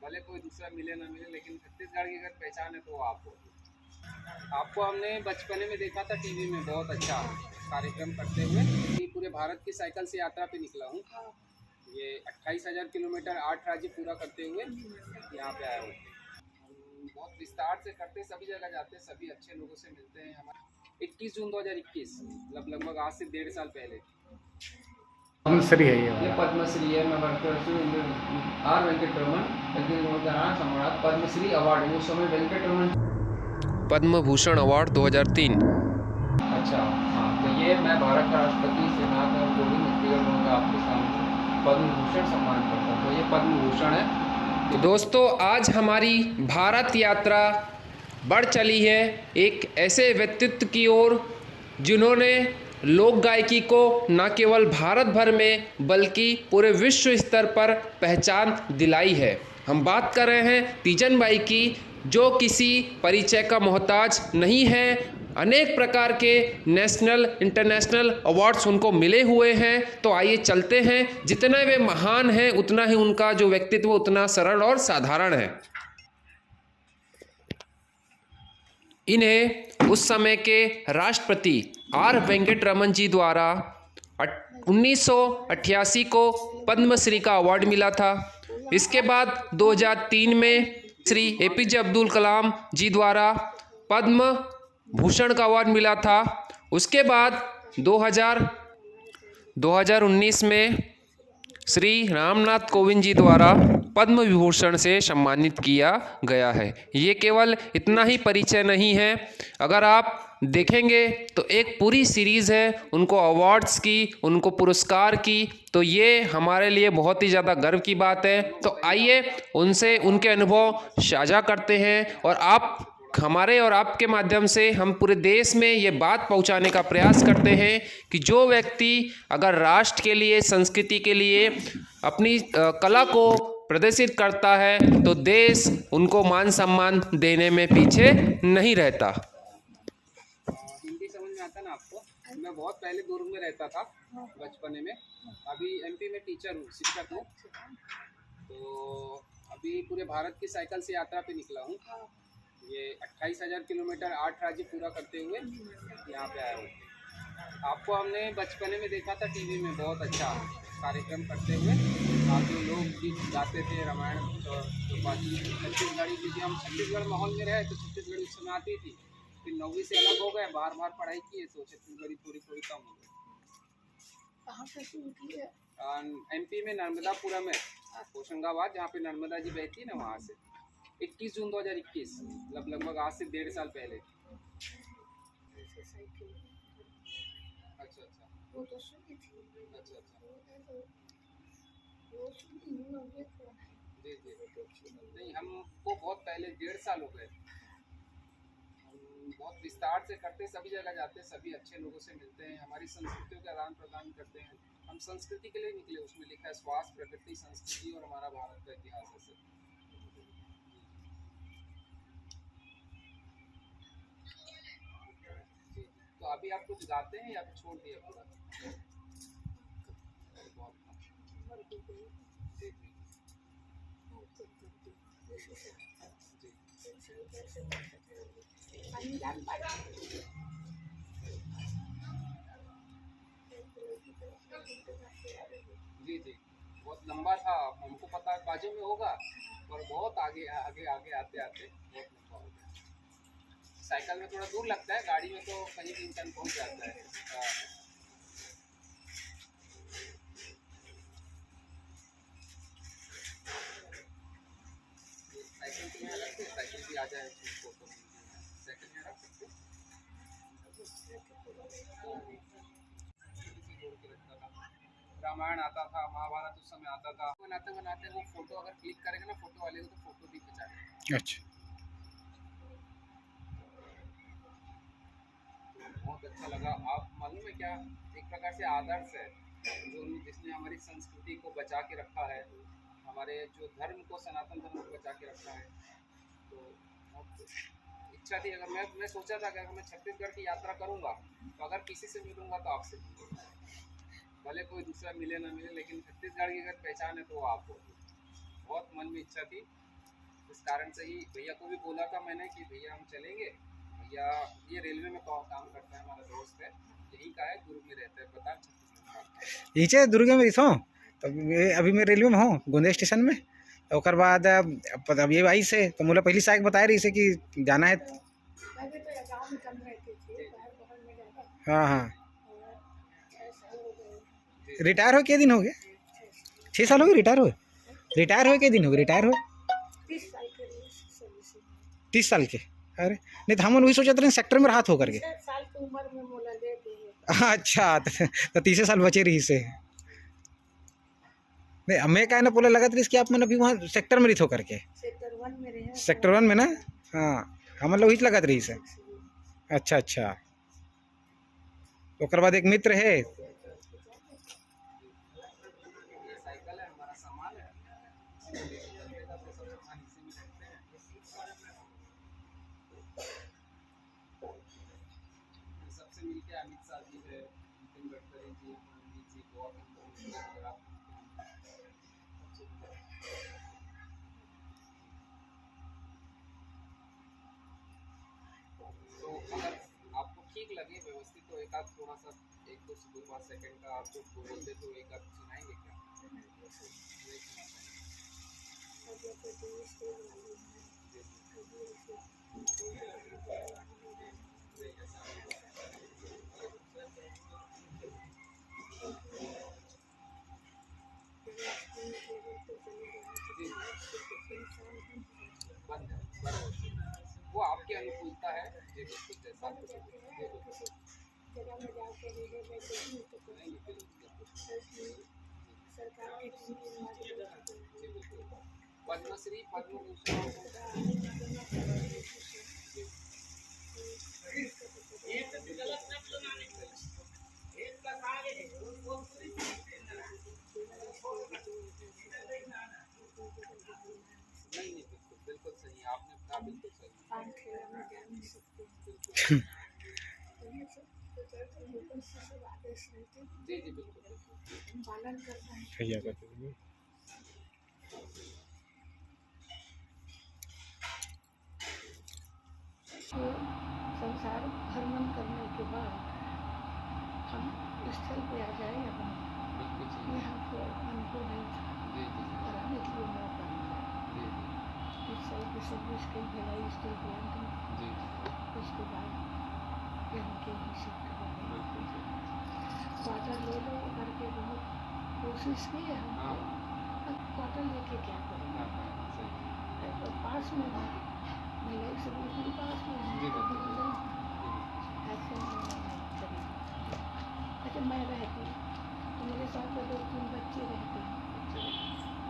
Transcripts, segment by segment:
भले कोई दूसरा मिले ना मिले, लेकिन छत्तीसगढ़ की अगर पहचान है तो वो आप हो। आपको हमने बचपने में देखा था टीवी में, बहुत अच्छा कार्यक्रम करते हुए। ये पूरे भारत की साइकिल से यात्रा पे निकला हूँ। ये 28,000 किलोमीटर 8 राज्य पूरा करते हुए यहाँ पे आया हूँ। हम बहुत विस्तार से करते, सभी जगह जाते, सभी अच्छे लोगों से मिलते हैं। हमारे 21 जून 2021, मतलब लगभग आज से 1.5 साल पहले। पद्मश्री है ये पद्मश्री है। मैं आर वेंकटरमन सम्राट पद्मश्री अवार्ड, उस समय वेंकटरमन पद्म भूषण अवार्ड 2003। अच्छा हाँ, तो ये मैं भारत का राष्ट्रपति श्रीनाथ कोविंद व्यक्तिगत का आपके सामने पद्म भूषण सम्मान करता हूँ। तो ये पद्म भूषण है। तो दोस्तों, आज हमारी भारत यात्रा बढ़ चली है एक ऐसे व्यक्तित्व की ओर जिन्होंने लोक गायकी को न केवल भारत भर में बल्कि पूरे विश्व स्तर पर पहचान दिलाई है। हम बात कर रहे हैं तीजन बाई की, जो किसी परिचय का मोहताज नहीं है। अनेक प्रकार के नेशनल इंटरनेशनल अवार्ड्स उनको मिले हुए हैं। तो आइए चलते हैं। जितना वे महान हैं उतना ही उनका जो व्यक्तित्व उतना सरल और साधारण है। इन्हें उस समय के राष्ट्रपति आर वेंकटरमन जी द्वारा 1988 को पद्मश्री का अवार्ड मिला था। इसके बाद 2003 में श्री एपीजे अब्दुल कलाम जी द्वारा पद्म भूषण का अवार्ड मिला था। उसके बाद 2019 में श्री रामनाथ कोविंद जी द्वारा पद्म विभूषण से सम्मानित किया गया है। ये केवल इतना ही परिचय नहीं है, अगर आप देखेंगे तो एक पूरी सीरीज़ है उनको अवार्ड्स की, उनको पुरस्कार की। तो ये हमारे लिए बहुत ही ज़्यादा गर्व की बात है। तो आइए उनसे उनके अनुभव साझा करते हैं और आप हमारे और आपके माध्यम से हम पूरे देश में ये बात पहुंचाने का प्रयास करते हैं कि जो व्यक्ति अगर राष्ट्र के लिए, संस्कृति के लिए अपनी कला को प्रदर्शित करता है तो देश उनको मान सम्मान देने में पीछे नहीं रहता। हिंदी समझ में आता ना आपको? मैं बहुत पहले दुर्ग में रहता था बचपने में। अभी एमपी में टीचर हूँ, शिक्षक हूँ। तो अभी पूरे भारत की साइकिल से यात्रा पे निकला हूँ। ये 28,000 किलोमीटर 8 राज्य पूरा करते हुए यहाँ पे आया हूँ। आपको हमने बचपने में देखा था टीवी में, बहुत अच्छा कार्यक्रम करते हुए। काफ़ी लोग गीत गाते थे, रामायण और बाकी छत्तीसगढ़ी, क्योंकि हम छत्तीसगढ़ माहौल में रहे तो छत्तीसगढ़ी उस समय आती थी। फिर 9वीं से अलग हो गए, बाहर पढ़ाई किए तो छत्तीसगढ़ी थोड़ी थोड़ी कम हो गई। कहाँ से शुरू की है? एमपी में नर्मदापुरम में, होशंगाबाद, जहाँ पे नर्मदा जी बहती है ना, वहाँ से 21 जून 2021, मतलब लगभग आज से 1.5 साल पहले। अच्छा अच्छा, वो तो सुनी थी। अच्छा अच्छा, वो सुनी हूँ, ये कौन है? जी जी। नहीं, हमको बहुत पहले 1.5 साल हो गए। हम बहुत विस्तार से करते, सभी जगह जाते, सभी अच्छे लोगों से मिलते हैं, हमारी संस्कृतियों का आदान प्रदान करते हैं। हम संस्कृति के लिए निकले, उसमें लिखा है स्वास्थ्य, प्रकृति, संस्कृति और हमारा भारत का इतिहास। ऐसे तो अभी आप कुछ गाते हैं या फिर छोड़ दिया पूरा? जी जी, बहुत लंबा था, हमको पता बाजू में होगा, और बहुत आगे आगे आगे आते आते बहुत लंबा हो गया। साइकिल में थोड़ा दूर लगता है, गाड़ी में तो कहीं भी इंसान पहुंच जाता है। साइकिल तो यहाँ रखते, साइकिल भी आ जाए फोटो में, साइकिल में रख सकते। रामायण आता था, महाभारत उस समय आता था। बनाते बनाते वो फोटो अगर क्लिक करेंगे ना फोटो वाले को, तो फोटो भी खिंचाएंगे। अच्छा, बहुत अच्छा लगा। आप मालूम है क्या, एक प्रकार से आदर्श है जो जिसने हमारी संस्कृति को बचा के रखा है, हमारे जो धर्म को, सनातन धर्म को बचा के रखा है। तो बहुत इच्छा थी, अगर मैं सोचा था कि अगर मैं छत्तीसगढ़ की यात्रा करूँगा तो अगर किसी से मिलूँगा तो आपसे मिलूँगा। भले कोई दूसरा मिले ना मिले, लेकिन छत्तीसगढ़ की अगर पहचान है तो वो आप हो। बहुत मन में इच्छा थी, इस कारण से ही भैया को भी बोला था मैंने कि भैया हम चलेंगे। भैया ये रेलवे में काम करता है, हमारा दोस्त है, यहीं का है, दुर्ग में रहता है, बता नीचे दुर्ग में रही हूँ। तो अभी मैं रेलवे में हूँ गोंदिया स्टेशन में। तो ओकर बाद अब ये आई से तो मुझे पहली साइक बता रही से कि जाना है। पहले तो ये गाँव में कम रहती थी, बाहर बगल में रहता था। हाँ हाँ। और 6 साल हो गए। रिटायर हो के दिन हो गए? 6 साल हो गए रिटायर हुए? रिटायर हुए के दिन हो गए रिटायर हुए? 30 साल के लिए सर्विसिंग। 30 साल के? अरे नहीं तो हम वही सोचते रहे सेक्टर में राहत होकर के। 6 साल की उम्र में मोला ले गए। अच्छा तो 30 साल बचे रही से। नहीं हमें क्या ना बोले लगा था कि आप मैंने अभी वहाँ सेक्टर में रही होकर के। सेक्टर 1 में रहे। सेक्टर 1 में ना? हाँ हम लोग ही लगा रही से। अच्छा अच्छा। ओकर बाद एक मित्र है ये साइकिल है, हमारा सामान है, चलते तो सब सामान इसी में रखते हैं। सबसे मिलके अमित शाह जी है, नितिन गडकरी जी, मोदी जी, गोवा के मुख्यमंत्री। तो अगर आपको ठीक लगे व्यवस्थित तो एक आध थोड़ा सा 1-2 सेकंड का आपको बोलते तो एक आध सुनाएंगे क्या? नहीं सुना बंद है, बराबर। वो आपकी अनुकूलता है, जी बिल्कुल जैसा आप जी बिल्कुल। जगह में जाके रहे वैसे ही तो नहीं, बिल्कुल। सरकार के जी बिल्कुल। पद्मश्री, पद्म भूषण नहीं, बिल्कुल बिल्कुल सही आपने कहा, बिल्कुल सही। पान खेला में जा नहीं सकते। बिल्कुल। सब आदेश रहते हैं, जी जी बिल्कुल बिल्कुल। पालन करना है। भैया का तो संसार भ्रमण करने के बाद हम स्थल पे आ जाए अब बिल्कुल सही। ये हमको अनुभव नहीं था, जी जी कराने के लिए मौका मिला। जी जी इस साल की सर्विस की भिलाई स्कूल प्लांट में, जी उसके बाद यहाँ के ही शिफ्ट हो गए। बिल्कुल सही। क्वार्टर ले लो करके बहुत कोशिश की है हाँ हमको। अब क्वार्टर लेके क्या करेंगे? हाँ सही। तो पास में है, भिलाई से बिल्कुल पास में है, जी तो बिल्कुल बिल्कुल जी ऐसे में नहीं करी। अच्छा मैं रहती तो मेरे साथ तो 2-3 बच्चे रहते बिल्कुल।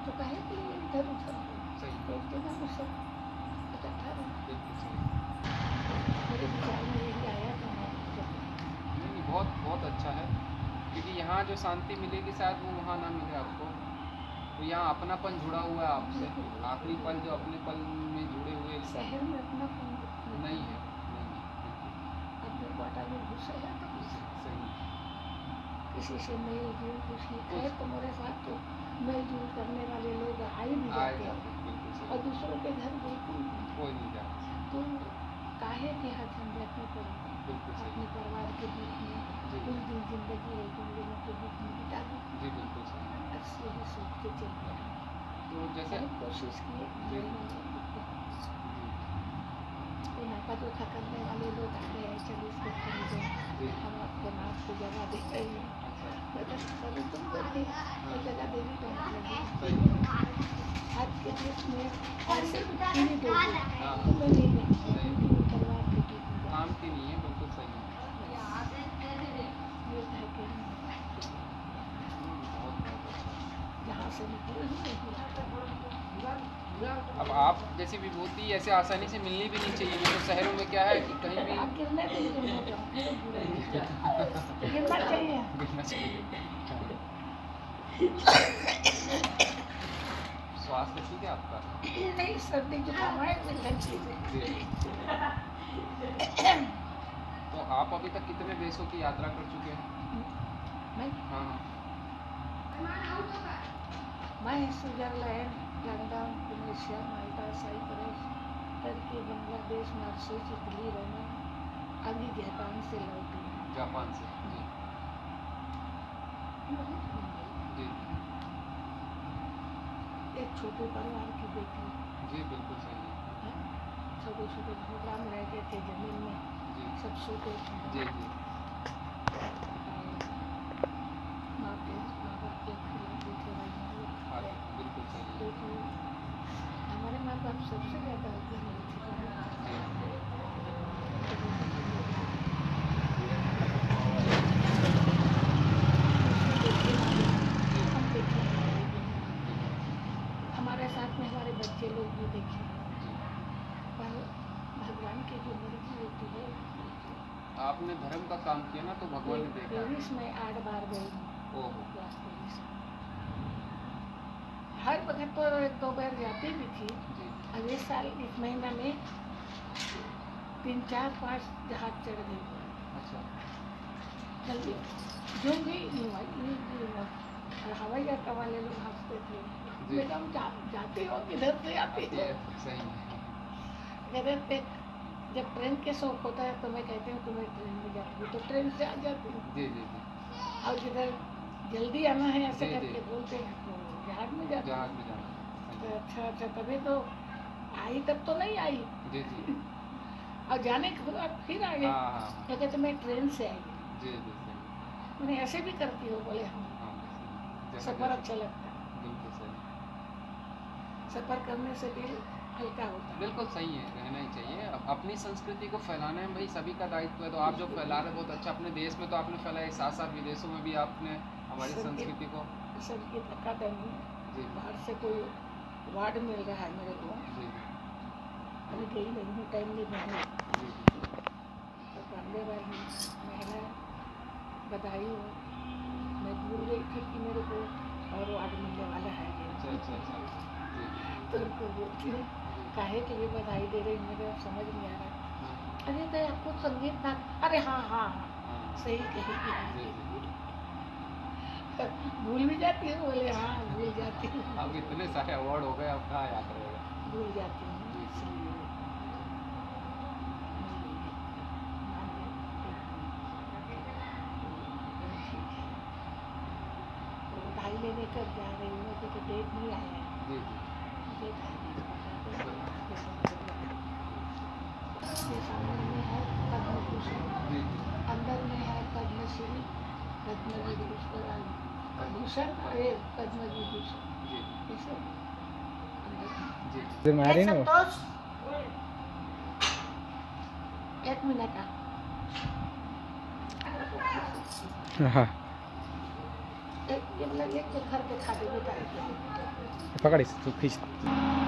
तो कहे कि इधर उधर हो, सही। एक जगह में सब इकट्ठा रहे। बिल्कुल सही। मेरे विचार में यही आया था मैं जब नहीं बहुत बहुत अच्छा है, क्योंकि यहाँ जो शांति मिलेगी शायद वो वहाँ ना मिले आपको। तो यहाँ अपनापन जुड़ा हुआ है आपसे, आखिरी पल जो अपने पल में जुड़े हुए शहर में अपना नहीं है, नहीं है, अपने क्वार्टर में घुसे हैं तो बिल्कुल सही। किसी से मेल जोल कुछ नहीं। खैर तो मेरे साथ तो मेल जोल करने वाले लोग आ ही नहीं आए जाते जाते बिल्कुल सही। और दूसरों के घर बिल्कुल नहीं। कोई नहीं जाता। तो काहे के हर झंझट में पड़े बिल्कुल सही। अपने परिवार के बीच में जी कुछ दिन जिंदगी है तुम लोगों के बीच में बिता दो, जी बिल्कुल सही। बस यही सोच के चल गया। तो जैसे बहुत कोशिश की जी। नाका जोखा करने वाले लोग आ गए, चलो इसको खरीदो, जी हम आपको नाप को जगह दे रहे हैं। अच्छा बेटा सभी तुम करती वो जगह देवी तो हम लगी। सही। आज के देश में ऐसे नहीं दोगे हाँ तो मैं नहीं जानती नहीं। कि परिवार के बीच में काम की नहीं है, बिल्कुल सही है। ये है कि बहुत बहुत अच्छा। जहाँ से निकले ही नहीं अब आप जैसी विभूति ऐसे आसानी से मिलनी भी नहीं चाहिए, नहीं तो शहरों में क्या है कि कहीं भी आप गिरने देंगे हो जाओ, फिर बुरा नहीं जाए। गिरना चाहिए। गिरना चाहिए। स्वास्थ्य ठीक है आपका? नहीं सर्दी जुकाम है मिलना चाहिए। जी। तो आप अभी तक कितने देशों की यात्रा कर चुके हैं? मैं हाँ मैं स्विट्जरलैंड, लंदन, ट्यूनीशिया, माल्टा, साइप्रस, करके बांग्लादेश, मार्शल, इटली, रोमा, अभी जापान से लौटी। जापान से जी बहुत घूमी। जी एक छोटे परिवार की बेटी जी बिल्कुल सही है। है, छोटे छोटे प्रोग्राम रह गए थे जमीन में, जी सब सोते थे। जी जी माँ बाप के खिलाते थे भाई हम लोग हाँ खाते। बिल्कुल सही है। लेकिन हमारे माँ बाप सबसे ज़्यादा होते हैं हमारे साथ में हमारे बच्चे लोग भी देखे, पर भगवान की जो मर्जी होती है। आपने धर्म का काम किया ना तो भगवान ने देखा। पेरिस में 8 बार गई हूँ। ओहो क्लास पेरिस में। हर वक्त तो 1-2 बार जाती भी थी। जी अब इस साल इस महीना में 3, 4, 5 जहाज चढ़ गई। अच्छा जल्दी जो गई नहीं हुआ। और हवाई अड्डा वाले लोग हंसते थे, जी। मैडम जाती हो किधर से आती हो? सही है। कहते थे जब ट्रेन के शौक होता है तो मैं कहती हूँ तुम्हें ट्रेन में जाती हूँ तो ट्रेन से आ जाती हूँ। जी जी जी और जिधर जल्दी आना है ऐसे जी, जी। करके बोलते हैं तो जहाज में जाती जहाज हूँ। में जाना तो अच्छा तभी तो आई, तब तो नहीं आई। जी जी और जाने के बाद फिर आ गई। हाँ हाँ हाँ तो कहते मैं ट्रेन से आई। जी जी सही मैंने ऐसे भी करती हो, बोले हम हाँ जैसा सफ़र जैसा- अच्छा लगता है, बिल्कुल सही सफ़र करने से दिल हल्का होता है। बिल्कुल सही है, रहना ही चाहिए। अपनी संस्कृति को फैलाना है भाई सभी का दायित्व है। तो आप जो फैला रहे बहुत अच्छा, अपने देश में तो आपने फैलाया, साथ साथ विदेशों में भी आपने हमारी संगीत- संस्कृति को संगीत अकादमी जी बाहर से कोई अवार्ड मिल रहा है मेरे को। जी अभी गई नहीं हूँ, टाइम नहीं मिला। जी तो बॉम्बे वाली महिला बधाई हो, मैं भूल गई थी कि मेरे को और अवार्ड मिलने वाला है। अच्छा अच्छा अच्छा जी तो उनको बोलती हूँ काहे के लिए बधाई दे रही, मुझे अब समझ नहीं आ रहा। हाँ, अरे तो आपको संगीत ना, अरे हाँ हाँ हाँ हाँ, सही जी कही। जी भूल भी जाती हूँ, बोले हाँ भूल जाती हूँ। अब इतने सारे अवार्ड हो गए, अब कहाँ याद रहेगा। भूल जाती हूँ जी। इसलिए तो बधाई लेने कब जा रही हूँ, अभी तो डेट नहीं आया है। जी जी डेट आएगी तो बता देंगे। ये सामने में है पद्म भूषण, जी जी अंदर में है पद्मश्री, पद्म विभूषण, भूषण और ये पद्म विभूषण। जी ये सब अंदर में। जी इधर में आ रही एक है ना वो? संतोष, 1 मिनट हाँ ये मतलब एक घर पे खा दे बेटा। पकड़ इसे तू खींच।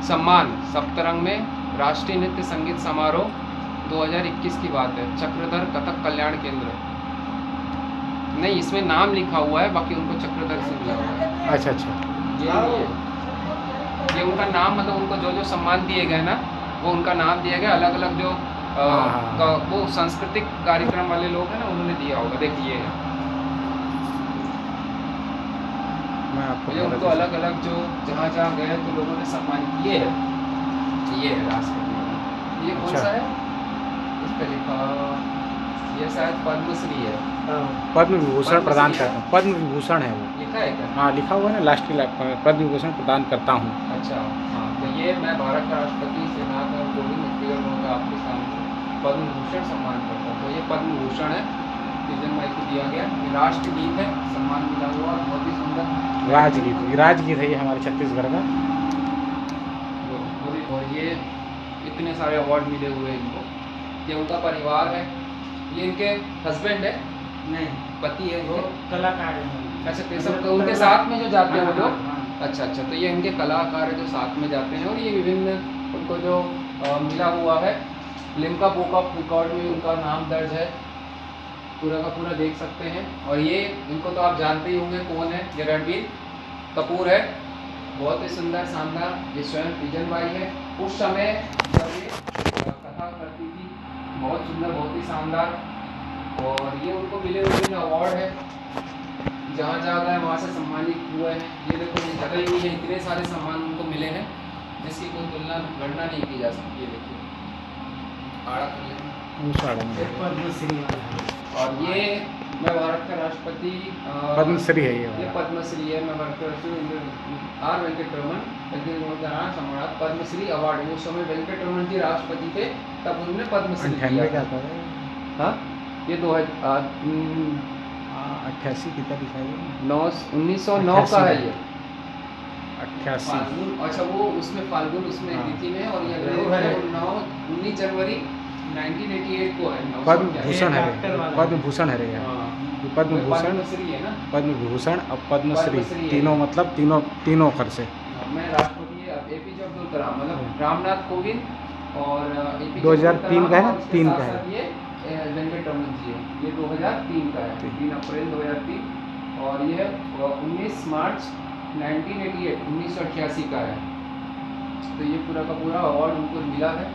सम्मान सप्तरंग में राष्ट्रीय नृत्य संगीत समारोह 2021 की बात है। चक्रधर कथक कल्याण केंद्र, नहीं इसमें नाम लिखा हुआ है, बाकी उनको चक्रधर से मिला हुआ है। अच्छा अच्छा ये उनका नाम, मतलब उनको जो जो सम्मान दिए गए ना वो उनका नाम दिया गया। अलग अलग जो हाँ। वो सांस्कृतिक कार्यक्रम वाले लोग हैं ना उन्होंने दिया होगा। देखिए मैं आपको ये उनको अलग अलग जो जहाँ जहाँ गए तो लोगों ने सम्मान किए है। ये है राष्ट्रपति, ये कौन अच्छा। सा है इस पे लिखा, ये शायद पद्मश्री है। पद्म विभूषण पद्मश्री प्रदान है। करता हूँ, पद्म विभूषण है वो। लिखा है क्या? हाँ लिखा हुआ है ना, राष्ट्रीय पद्म विभूषण प्रदान करता हूँ। अच्छा हाँ, तो ये मैं भारत का राष्ट्रपति सेनाध्यक्ष गोविंद मुखर्जी का आपके सामने पद्म भूषण सम्मान करता हूँ। तो ये पद्म भूषण है, तीजन भाई को दिया गया। ये राष्ट्रगीत है, सम्मान मिला हुआ, बहुत ही सुंदर राजगीत है ये हमारे छत्तीसगढ़ का। और ये इतने सारे अवार्ड मिले हुए हैं इनको। ये उनका परिवार है, ये इनके हस्बैंड है, नहीं पति है वो इनके। कलाकार है। अच्छा तो सब तो उनके साथ में जो जाते हैं वो लोग। हाँ। अच्छा अच्छा, तो ये इनके कलाकार है जो साथ में जाते हैं। और ये विभिन्न उनको जो मिला हुआ है, लिम्का बुक ऑफ रिकॉर्ड में उनका नाम दर्ज है, पूरा का पूरा देख सकते हैं। और ये इनको तो आप जानते ही होंगे कौन है, ये रणबीर कपूर है। बहुत ही सुंदर शानदार, ये स्वयं तीजन बाई है। उस समय जब ये कथा करती थी, बहुत सुंदर, बहुत ही शानदार। और ये उनको मिले हुए अवार्ड है, जहाँ जहाँ गए वहाँ से सम्मानित हुए हैं। ये देखो ये जगह ही नहीं है, इतने सारे सम्मान उनको मिले हैं जिसकी कोई तुलना गणना नहीं की जा सकती है। देखिए आड़ा कर लेंगे। पद्मश्री और ये मैं भारत का राष्ट्रपति पद्मश्री है ये पद्मश्री है। मैं भारत के राष्ट्रपति आर वेंकटरमन सम्राट पद्मश्री अवार्ड। उस समय वेंकटरमन जी राष्ट्रपति थे, तब उन्होंने पद्मश्री दिया था। हाँ ये 88 कितना दिखाई 1909 का है ये 88। फाल्गुन। अच्छा वो उसमें फाल्गुन उसमें हाँ। तिथि में, और ये 19 जनवरी 1988 को है। पद्म भूषण है, पद्म भूषण है यार। हाँ पद्म भूषण, पद्मश्री है ना। पद्म भूषण और पद्मश्री पद्मश्री है। तीनों मतलब तीनों कर से। मैं राष्ट्रपति APJ अब्दुल कलाम मतलब रामनाथ कोविंद और APJ 2003 का है ना, 3 का है। ये वेंकटरमन जी है, ये 2003 का है, 3 अप्रैल 2003। और ये 19 मार्च 1988 का है। तो ये पूरा का पूरा अवार्ड उनको मिला है।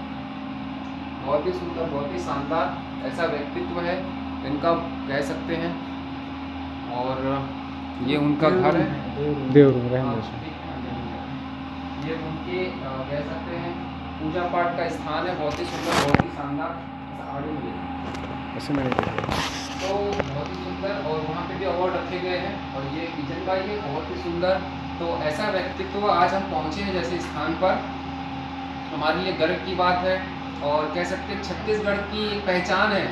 बहुत ही सुंदर, बहुत ही शानदार ऐसा व्यक्तित्व है इनका, कह सकते हैं। और ये उनका घर है, देवरूम हाँ, ये उनके कह सकते हैं पूजा पाठ का स्थान है। बहुत ही सुंदर, बहुत ही शानदार ऐसे मैंने देखा। तो बहुत ही सुंदर, और वहाँ पे भी अवार्ड रखे गए हैं। और ये किचन भाई है, बहुत ही सुंदर। तो ऐसा व्यक्तित्व आज हम पहुँचे हैं जैसे स्थान पर, हमारे लिए गर्व की बात है। और कह सकते हैं छत्तीसगढ़ की एक पहचान है।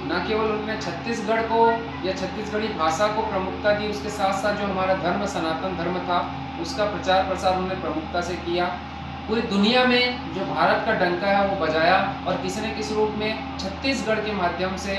न केवल उन्होंने छत्तीसगढ़ को या छत्तीसगढ़ी भाषा को प्रमुखता दी, उसके साथ साथ जो हमारा धर्म सनातन धर्म था उसका प्रचार प्रसार उन्होंने प्रमुखता से किया। पूरी दुनिया में जो भारत का डंका है वो बजाया, और किसी न किसी रूप में छत्तीसगढ़ के माध्यम से,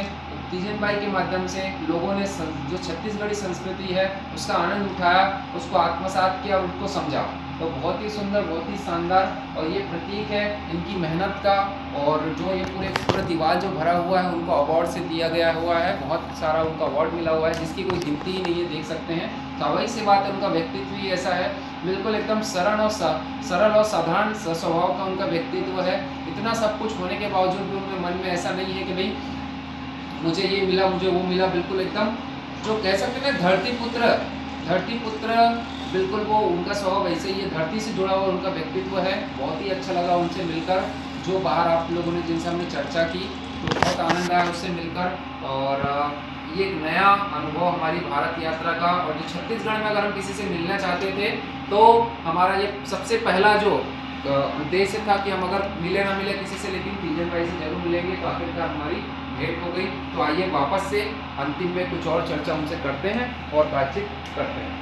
तीजन भाई के माध्यम से लोगों ने जो छत्तीसगढ़ी संस्कृति है उसका आनंद उठाया, उसको आत्मसात किया और उसको समझा। तो बहुत ही सुंदर, बहुत ही शानदार। और ये प्रतीक है इनकी मेहनत का। और जो ये पूरा दीवार जो भरा हुआ है उनको अवार्ड से दिया गया हुआ है, बहुत सारा उनका अवार्ड मिला हुआ है जिसकी कोई गिनती ही नहीं है, देख सकते हैं। स्वाभाविक सी बात है, उनका व्यक्तित्व ही ऐसा है, बिल्कुल एकदम सरल और साधारण स्वभाव का उनका व्यक्तित्व है। इतना सब कुछ होने के बावजूद भी उनके मन में ऐसा नहीं है कि भाई मुझे ये मिला, मुझे वो मिला। बिल्कुल एकदम जो कह सकते हैं धरती पुत्र बिल्कुल वो उनका स्वभाव ऐसे ही है, धरती से जुड़ा हुआ उनका व्यक्तित्व है। बहुत ही अच्छा लगा उनसे मिलकर। जो बाहर आप लोगों ने जिनसे हमने चर्चा की तो बहुत आनंद आया उससे मिलकर। और ये एक नया अनुभव हमारी भारत यात्रा का। और जो छत्तीसगढ़ में अगर हम किसी से मिलना चाहते थे तो हमारा ये सबसे पहला जो उद्देश्य था कि हम अगर मिले ना मिले किसी से, लेकिन तीजन भाई से जरूर मिलेंगे। तो आखिरकार हमारी भेंट हो गई। तो आइए वापस से अंतिम में कुछ और चर्चा उनसे करते हैं और बातचीत करते हैं।